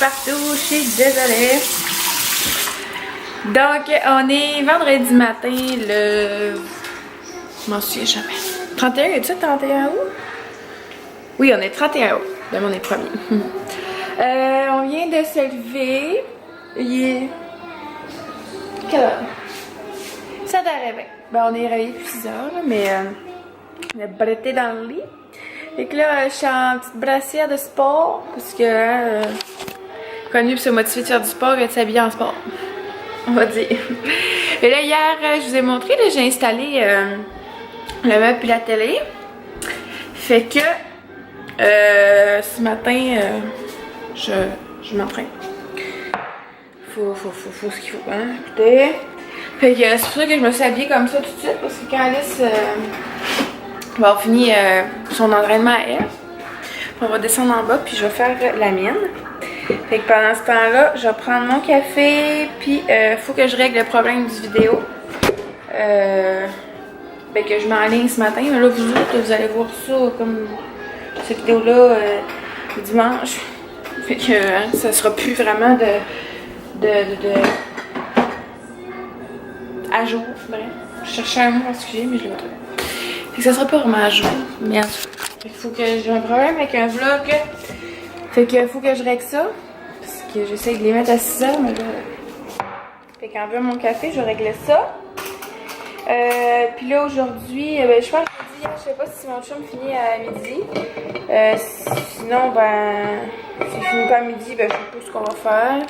partout, je suis désolée. Donc, on est vendredi matin, le... Je m'en souviens jamais. 31, est-ce 31 août? Oui, on est 31 août. Demain, on est premier. On vient de se lever. Il est... Quelle heure? 7h20. Ben, on est réveillé depuis 6h, mais on a bretté dans le lit. Fait que là, je suis en petite brassière de sport, parce que connue pour se motiver de faire du sport et de s'habiller en sport. On va dire. Et là, hier, je vous ai montré, là, j'ai installé le meuble et la télé. Fait que ce matin, je m'entraîne. Faut ce qu'il faut, hein, écoutez. Fait que c'est pour ça que je me suis habillée comme ça tout de suite, parce que quand Alice va finir son entraînement à elle, on va descendre en bas, puis je vais faire la mienne. Fait que pendant ce temps-là, je vais prendre mon café, puis faut que je règle le problème du vidéo. Ben que je m'enligne ce matin, mais là vous autres, vous allez voir ça comme cette vidéo-là dimanche. Fait que ça sera plus vraiment à jour, bref. Je cherchais un mot particulier, mais je l'ai pas trouvé. Fait que ça sera pas vraiment à jour, mais en tout cas. Fait qu'il faut que j'ai un problème avec un vlog. Fait que faut que je règle ça. Parce que j'essaie de les mettre à 6h, mais là. Fait qu'en veut mon café, je règle ça. Puis là aujourd'hui, ben, je pense que je dis, je sais pas si mon chum finit à midi. Sinon, ben, s'il finit pas à midi, ben, je sais pas ce qu'on va faire.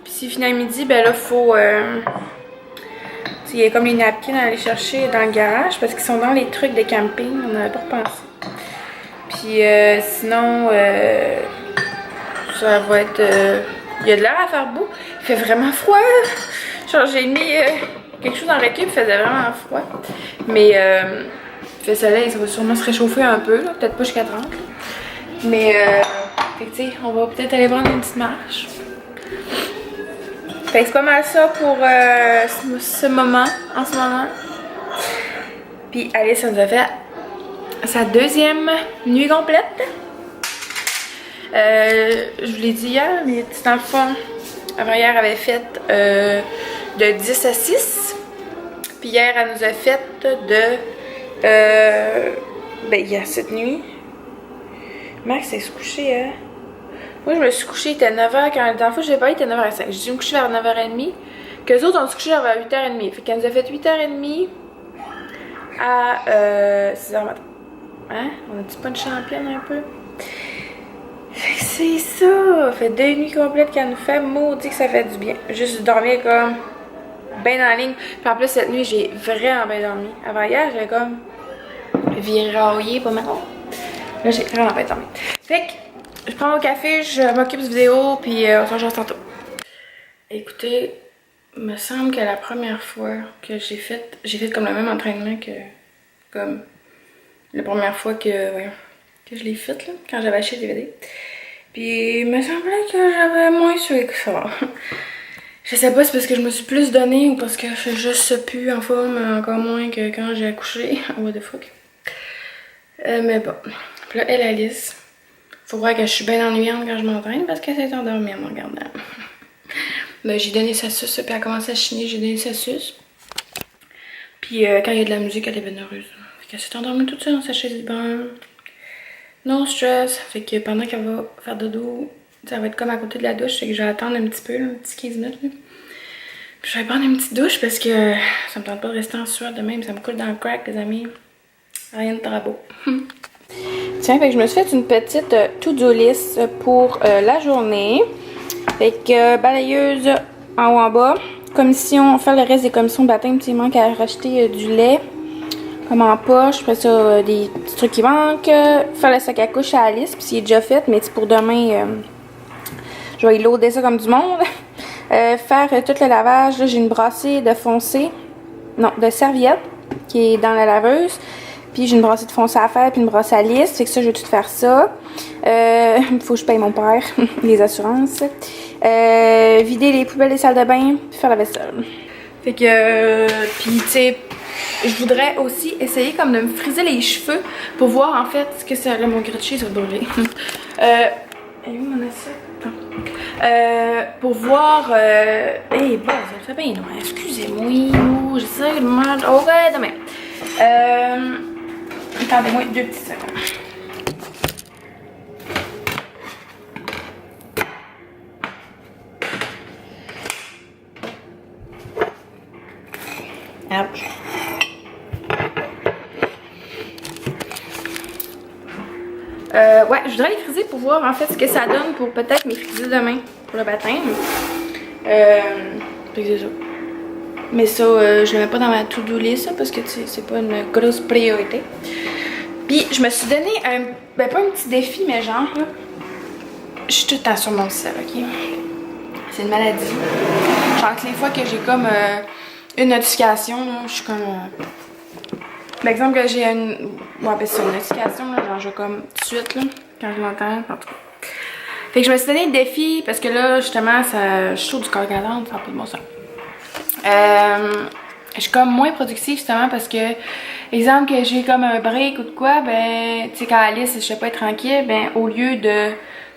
Puis s'il finit à midi, ben là, faut. Il y a comme les napkins à aller chercher dans le garage parce qu'ils sont dans les trucs de camping. On n'avait pas repensé. Puis sinon, ça va être. Il y a de l'air à faire beau. Il fait vraiment froid. Genre, j'ai mis quelque chose dans le récup, il faisait vraiment froid. Mais il fait soleil, ça va sûrement se réchauffer un peu. Peut-être pas jusqu'à 30. Mais, fait que, tu sais, on va peut-être aller prendre une petite marche. Fait que c'est pas mal ça pour ce moment, en ce moment. Puis Alice, ça nous a fait sa deuxième nuit complète. Je vous l'ai dit hier, mais dans le fond, avant-hier, elle avait fait de 10 à 6. Puis hier, elle nous a fait de... ben, il y a cette nuit. Max s'est couché, hein? Moi, je me suis couchée, il était 9h. Quand la dernière fois, je l'ai pas, il était 9h05. J'ai dû me coucher vers 9h30. Qu'eux autres, on se couchait vers 8h30. Fait qu'elle nous a fait 8h30 à 6h matin. Hein? On a-tu pas une championne un peu? Fait que c'est ça. Fait 2 nuits complètes qu'elle nous fait. Maudit que ça fait du bien. Juste dormir comme bien en ligne. Puis en plus, cette nuit, j'ai vraiment bien dormi. Avant hier, j'avais comme viraillé pas mal. Là, j'ai vraiment bien dormi. Fait que je prends mon café, je m'occupe de vidéo, puis on se rejoint tantôt. Écoutez, il me semble que la première fois que j'ai fait comme le même entraînement que comme la première fois que je l'ai fait là, quand j'avais acheté des DVD. Puis il me semblait que j'avais moins sué que ça. Je sais pas si c'est parce que je me suis plus donnée ou parce que je suis juste plus en forme, encore moins que quand j'ai accouché. What the fuck. Mais bon. Puis là, Alice. Faut voir que je suis bien ennuyante quand je m'entraîne parce qu'elle s'est endormie en me regardant. Ben, j'ai donné sa suce, puis elle a commencé à chiner, j'ai donné sa suce. Puis quand il y a de la musique, elle est bien heureuse. Fait qu'elle s'est endormie toute seule dans sa chaise de bain. No stress. Fait que pendant qu'elle va faire dodo, ça va être comme à côté de la douche. Fait que je vais attendre un petit peu, là, un petit 15 minutes. Là. Puis je vais prendre une petite douche parce que ça me tente pas de rester en sueur de même. Ça me coule dans le crack, les amis. Rien de très beau. Tiens, fait que je me suis fait une petite to-do list pour la journée. Fait que balayeuse en haut en bas. Commission, faire le reste des commissions de baptême. Il manque à racheter du lait. Comme en poche. Après ça, des petits trucs qui manquent. Faire le sac à couche à Alice. Puis il est déjà fait. Mais pour demain, je vais y loader ça comme du monde. Faire tout le lavage. Là, j'ai une brassée de foncé. Non, de serviette qui est dans la laveuse. Puis j'ai une brassée de foncé à faire, puis une brassée à lisse. Fait que ça, je vais tout faire ça. Il faut que je paye mon père, les assurances. Vider les poubelles des salles de bain, puis faire la vaisselle. Fait que, puis tu sais, je voudrais aussi essayer comme de me friser les cheveux pour voir en fait ce que ça... Là, mon grilled cheese va brûler. Elle est où mon assiette? pour voir... bon, ça fait bien loin, excusez-moi, j'essaie de mal... Ok, demain. Attendez-moi 2 petites secondes. Ouch. Ouais, je voudrais les friser pour voir en fait ce que ça donne pour peut-être mes frisées demain pour le baptême. C'est ça. Mais ça, je le mets pas dans ma to-do list parce que c'est pas une grosse priorité. Puis je me suis donné un, ben pas un petit défi, mais genre là, je suis tout le temps sur mon sel, ok? C'est une maladie. Genre que les fois que j'ai comme une notification, là, je suis comme... Par exemple, que j'ai une... Ouais, ben c'est une notification, là, genre je vais comme tout de suite, là, quand je l'entends, en tout cas. Fait que je me suis donné le défi, parce que là, justement, je suis chaud du corps galant, ça n'a pas de bon sens. Je suis comme moins productive, justement, parce que, exemple, que j'ai comme un break ou de quoi, ben, tu sais, quand Alice, je sais pas être tranquille, ben, au lieu de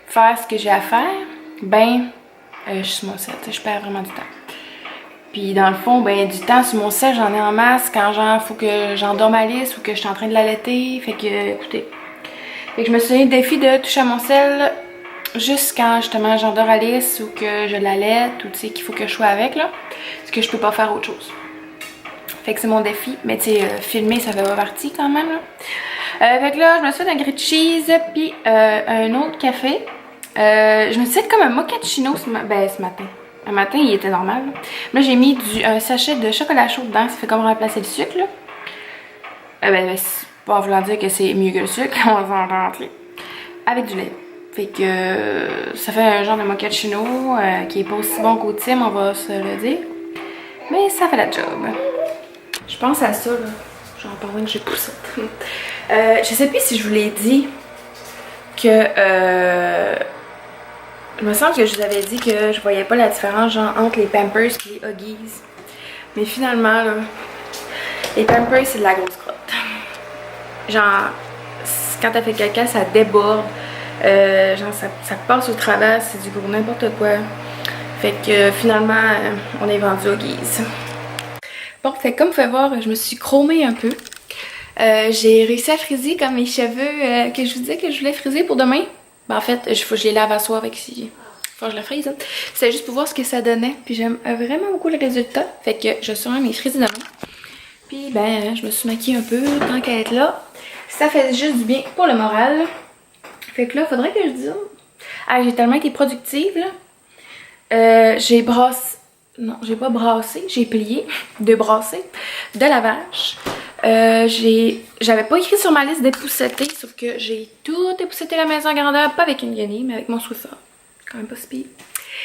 faire ce que j'ai à faire, ben, je suis sur mon set, je perds vraiment du temps. Puis dans le fond, ben du temps sur mon sel, j'en ai en masse quand genre faut que j'endorme Alice ou que je suis en train de l'allaiter. Fait que, écoutez. Fait que je me suis donné le défi de toucher à mon sel juste quand justement j'endors Alice ou que je l'allaite ou tu sais qu'il faut que je sois avec là. Parce que je peux pas faire autre chose. Fait que c'est mon défi. Mais tu sais, filmer ça fait pas partie quand même là. Fait que là, je me suis fait un grilled cheese puis un autre café. Je me suis fait comme un mochaccino ce matin. Un matin, il était normal. Là, j'ai mis un sachet de chocolat chaud dedans. Ça fait comme remplacer le sucre, là. C'est pas vouloir dire que c'est mieux que le sucre. On va s'en rentrer. Avec du lait. Fait que ça fait un genre de mochaccino qui est pas aussi bon qu'au Tim, on va se le dire. Mais ça fait la job. Je pense à ça, là. Genre, pendant que j'ai poussé. Je sais plus si je vous l'ai dit que... Il me semble que je vous avais dit que je voyais pas la différence genre entre les Pampers et les Huggies. Mais finalement, là, les Pampers, c'est de la grosse crotte. Genre, quand t'as fait caca, ça déborde. Genre, ça passe au travers, c'est du gros n'importe quoi. Fait que finalement, on est vendu Huggies. Bon, fait comme vous pouvez voir, je me suis chromée un peu. J'ai réussi à friser comme mes cheveux que je vous disais que je voulais friser pour demain. Ben en fait, faut que je les lave à soir avec si... Faut que je le frise. Hein. C'était juste pour voir ce que ça donnait. Puis j'aime vraiment beaucoup le résultat. Fait que je suis sûrement mes frisées demain. Puis ben, je me suis maquillée un peu tant qu'à être là. Ça fait juste du bien pour le moral. Fait que là, faudrait que je dise... Ah, j'ai tellement été productive, là. J'ai brassé... Non, j'ai pas brassé. J'ai plié de brasser de lavage. J'avais pas écrit sur ma liste d'épousseter, sauf que j'ai tout épousseté la maison à grandeur, pas avec une guenille, mais avec mon Swiffer. Quand même pas si pire.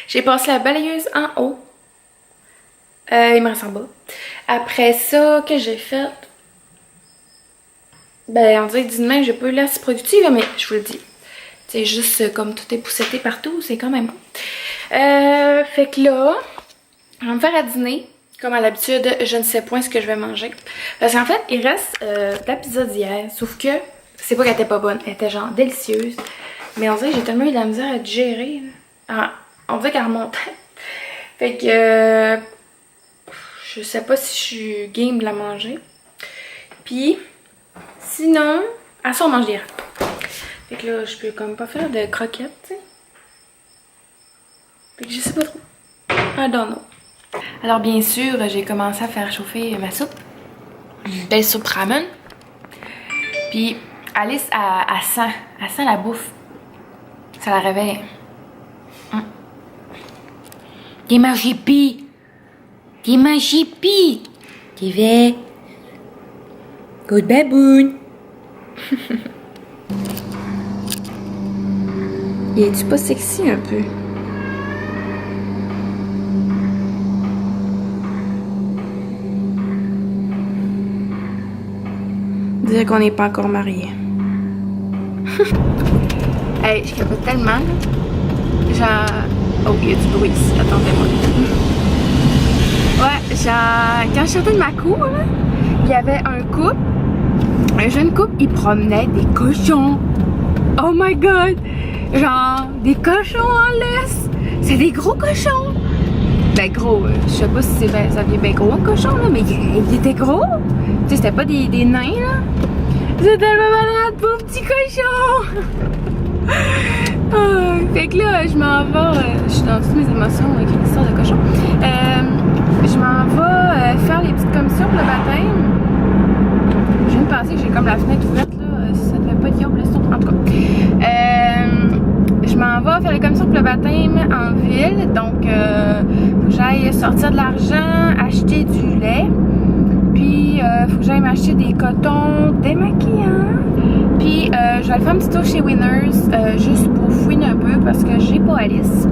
J'ai passé la balayeuse en haut. Il me reste en bas. Après ça, que j'ai fait? Ben, on dirait que demain, j'ai pas eu l'air si productive, mais je vous le dis. C'est juste comme tout épousseté partout, c'est quand même bon. Fait que là, on va me faire à dîner. Comme à l'habitude, je ne sais point ce que je vais manger. Parce qu'en fait, il reste la pizza d'hier. Sauf que, c'est pas qu'elle était pas bonne. Elle était genre délicieuse. Mais on dirait que j'ai tellement eu de la misère à digérer. Ah, on dirait qu'elle remontait. Fait que, je sais pas si je suis game de la manger. Puis, sinon, à ça on mange des rats. Fait que là, je peux comme pas faire de croquettes, tu sais. Fait que je sais pas trop. I don't know. Alors bien sûr, j'ai commencé à faire chauffer ma soupe. Une belle soupe ramen. Puis Alice, elle sent la bouffe. Ça la réveille. T'es mangé pis. T'es mangé pis. T'es fait. Good baboune. Es-tu pas sexy un peu? Dire qu'on n'est pas encore mariés. Hey, je capote tellement, là. Genre... Oh, il y a du bruit ici, attendez-moi. Ouais, genre... Quand je sortais de ma cour, là, il y avait un couple, un jeune couple, ils promenaient des cochons. Oh my god! Genre, des cochons en laisse! C'est des gros cochons! Ben gros, je sais pas si c'est ça devient ben gros un cochon là, mais il était gros! Tu sais, c'était pas des nains là! C'est tellement malade, pauvre petit cochon! Fait que là, je m'en vais, je suis dans toutes mes émotions avec une histoire de cochon. Je m'en vais faire les petites commissions pour le baptême. Je viens de penser que j'ai comme la fenêtre ouverte là, ça ne fait pas Guillaume, laisse tomber. En tout cas, je m'en vais faire les commissions pour le baptême en ville, donc faut que j'aille sortir de l'argent, acheter du lait, puis faut que j'aille m'acheter des cotons démaquillants, puis je vais aller faire un petit tour chez Winners juste pour fouiner un peu parce que j'ai pas Alice.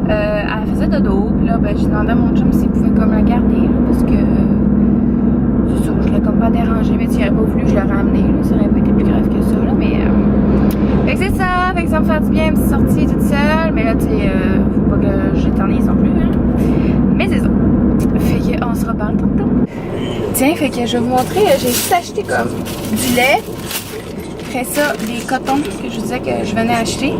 Elle faisait dodo, puis là ben, j'ai demandé à mon chum s'il pouvait comme la garder là, parce que c'est ça, je l'ai comme pas dérangé, mais s'il aurait pas voulu, je l'aurais ramené, là, ça aurait pas été plus grave que ça, là, mais fait que c'est ça, fait que ça me fait du bien, une petite sortie toute seule, mais là, tu sais, faut pas que j'éternise non plus, hein, mais c'est ça, fait qu'on se reparle tantôt. Tiens, fait que je vais vous montrer, j'ai juste acheté comme du lait, après ça, des cotons que je vous disais que je venais acheter,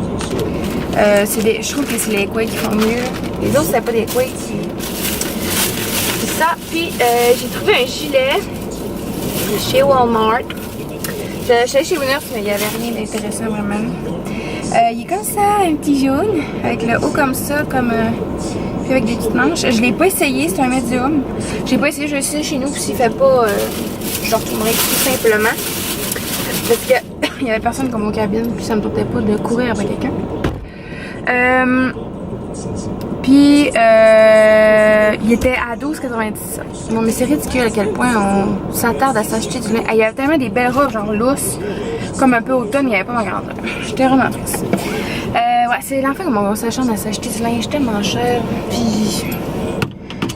je trouve que c'est les Quakes qui font mieux, les autres, c'est pas des Quakes, c'est ça. Puis j'ai trouvé un gilet chez Walmart. J'ai acheté chez Winners, mais il n'y avait rien d'intéressant vraiment. Il est comme ça, un petit jaune, avec le haut comme ça, comme puis avec des petites manches. Je l'ai pas essayé, c'est un médium. J'ai pas essayé, je vais essayer chez nous, puis s'il fait pas, je retournerai tout simplement. Parce que il y avait personne comme aux cabines, puis ça me tentait pas de courir après quelqu'un. Puis il était à 12,97. Non mais c'est ridicule à quel point on s'attarde à s'acheter du lait. Il y avait tellement des belles robes genre lousses, comme un peu automne, il n'y avait pas ma grandeur. J'étais vraiment triste. Ouais, c'est l'enfant comme on s'acharne à s'acheter du linge tellement cher. Puis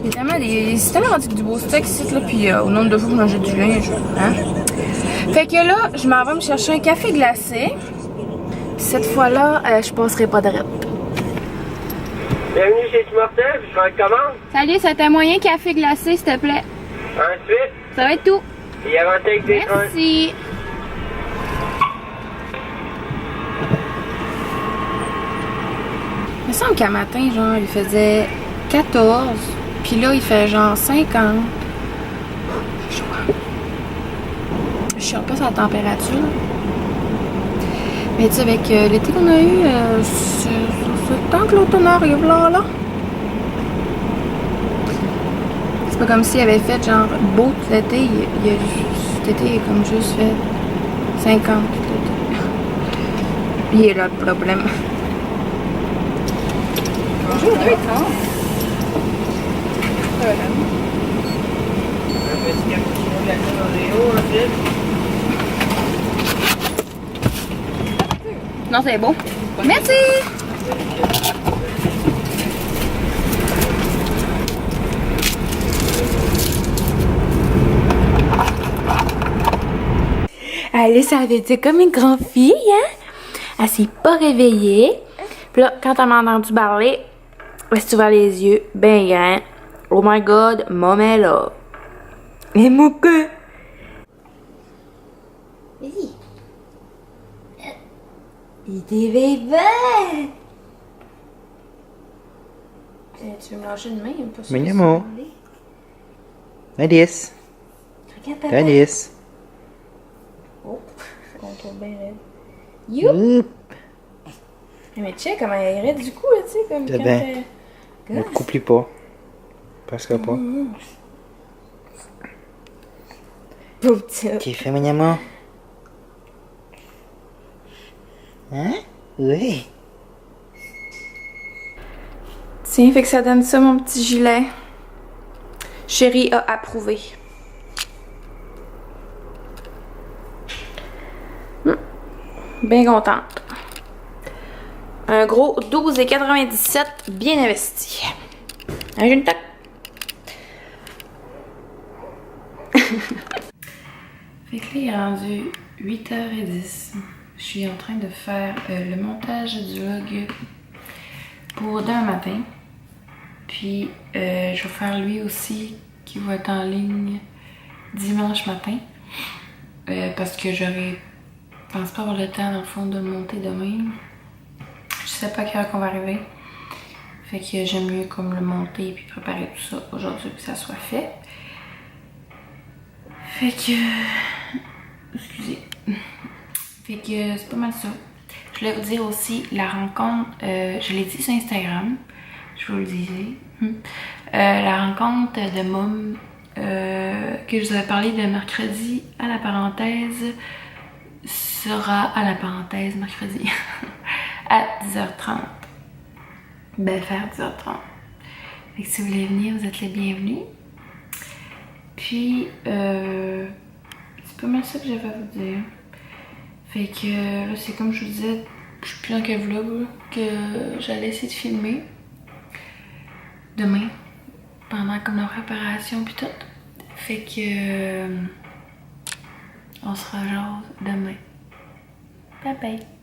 il y a tellement des. C'est tellement rendu du beau stock ici là, puis au nombre de fois que j'ai du linge. Hein? Fait que là, je m'en vais me chercher un café glacé. Puis cette fois-là, je passerai pas de rep. Bienvenue chez Smurtel, je fais une commande. Salut, ça t'a moyen café glacé, s'il te plaît. Ensuite, Ça va être tout. il avance avec des crans. Merci. Il me semble qu'à matin, genre, il faisait 14. Puis là, il fait genre 50. Je sais pas sa température. Mais tu sais, avec l'été qu'on a eu, c'est le temps que l'automne arrive là. C'est pas comme s'il avait fait genre beau tout l'été. Cet été, il a comme juste fait 50 tout l'été. Il est là le problème. Bonjour, 2 et 30. Un petit cappuccino de la Oreo, ensuite. Non, c'est beau. Merci! Alice avait été comme une grande fille, hein? Elle s'est pas réveillée. Puis là, quand elle m'a entendu parler, elle s'est ouvert les yeux, ben grand. Oh my god, maman est là. Et mon cœur! Vas-y. Il était bébé! Tu veux me lâcher une main? Mignamo. Alice. Regarde papa. Alice. Oh, contour bien raide. Youp! Oup. Mais check comment elle est raide du coup, là, tu sais, comme C'est quand bien. Ne te couplis pas. Presque pas. Pauvre petite. Qu'est-ce que fait, Mignamo? Hein? Oui. Tiens, fait que ça donne ça, mon petit gilet. Chérie a approuvé. Bien contente. Un gros 12,97 bien investi. Un jeune tac. Fait que là, il est rendu 8h10. Je suis en train de faire le montage du vlog pour demain matin. Puis je vais faire lui aussi qui va être en ligne dimanche matin. Parce que je pense pas avoir le temps dans le fond de le monter demain. Je sais pas à quelle heure qu'on va arriver. Fait que j'aime mieux comme le monter puis préparer tout ça aujourd'hui que ça soit fait. Fait que... Excusez. Fait que c'est pas mal ça. Je voulais vous dire aussi, la rencontre, je l'ai dit sur Instagram, je vous le disais. La rencontre de Mom, que je vous avais parlé de mercredi à la parenthèse, sera à la parenthèse mercredi à 10h30. Ben, vers 10h30. Fait que si vous voulez venir, vous êtes les bienvenus. Puis, c'est pas mal ça que j'avais à vous dire. Fait que là, c'est comme je vous disais, je suis plus dans quel vlog là, que j'allais essayer de filmer demain, pendant comme la préparation puis tout. Fait que on se rejoint demain. Bye bye.